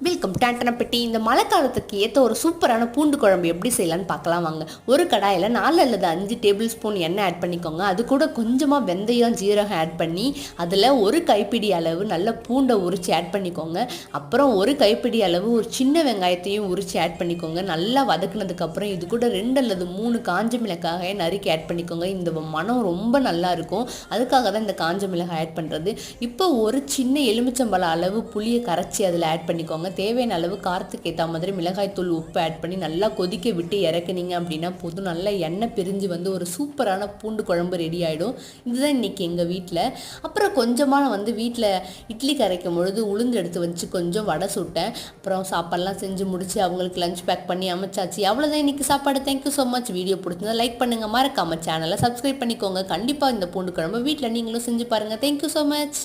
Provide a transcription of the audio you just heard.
Welcome டேண்டனப்பட்டி. இந்த மழை காலத்துக்கு ஏற்ற ஒரு சூப்பரான பூண்டு குழம்பு எப்படி செய்யலான்னு பார்க்கலாம் வாங்க. ஒரு கடாயில் 4 அல்லது 5 டேபிள் ஸ்பூன் எண்ணெய் ஆட் பண்ணிக்கோங்க. அது கூட கொஞ்சமாக வெந்தயம் ஜீரகம் ஆட் பண்ணி அதில் ஒரு கைப்பிடி அளவு நல்ல பூண்டை உரித்து ஆட் பண்ணிக்கோங்க. அப்புறம் ஒரு கைப்பிடி அளவு ஒரு சின்ன வெங்காயத்தையும் உரித்து ஆட் பண்ணிக்கோங்க. நல்லா வதக்குனதுக்கப்புறம் இது கூட 2 அல்லது 3 காஞ்ச மிளகாயை நறுக்கி ஆட் பண்ணிக்கோங்க. இந்த மனம் ரொம்ப நல்லா இருக்கும், அதுக்காக தான் இந்த காஞ்ச மிளகாய் ஆட் பண்ணுறது. இப்போ ஒரு சின்ன எலுமிச்சம்பழம் அளவு புளியை கரைச்சி அதில் ஆட் பண்ணிக்கோங்க. தேவையான அளவு காரத்துக்கு ஏற்ற மாதிரி மிளகாய்த்தூள் உப்பு ஆட் பண்ணி நல்லா கொதிக்க விட்டு இறக்குனீங்க அப்படின்னா போதும். நல்லா எண்ணெய் பிரிஞ்சு வந்து ஒரு சூப்பரான பூண்டு குழம்பு ரெடி ஆகிடும். இதுதான் இன்றைக்கி எங்கள் வீட்டில். அப்புறம் கொஞ்சமாக வீட்டில் இட்லி கரைக்கும் பொழுது உளுந்து எடுத்து வச்சு கொஞ்சம் வடை சுட்டேன். அப்புறம் சாப்பாடெல்லாம் செஞ்சு முடிச்சு அவங்களுக்கு லஞ்ச் பேக் பண்ணி அமைச்சாச்சு. அவ்வளோதான் இன்றைக்கி சாப்பாடு. Thank you so much. வீடியோ பிடிச்சிருந்தா லைக் பண்ணுங்கள், மறக்காம சேனலை சப்ஸ்கிரைப் பண்ணிக்கோங்க. கண்டிப்பாக இந்த பூண்டு குழம்பு வீட்டில் நீங்களும் செஞ்சு பாருங்கள். Thank you so much.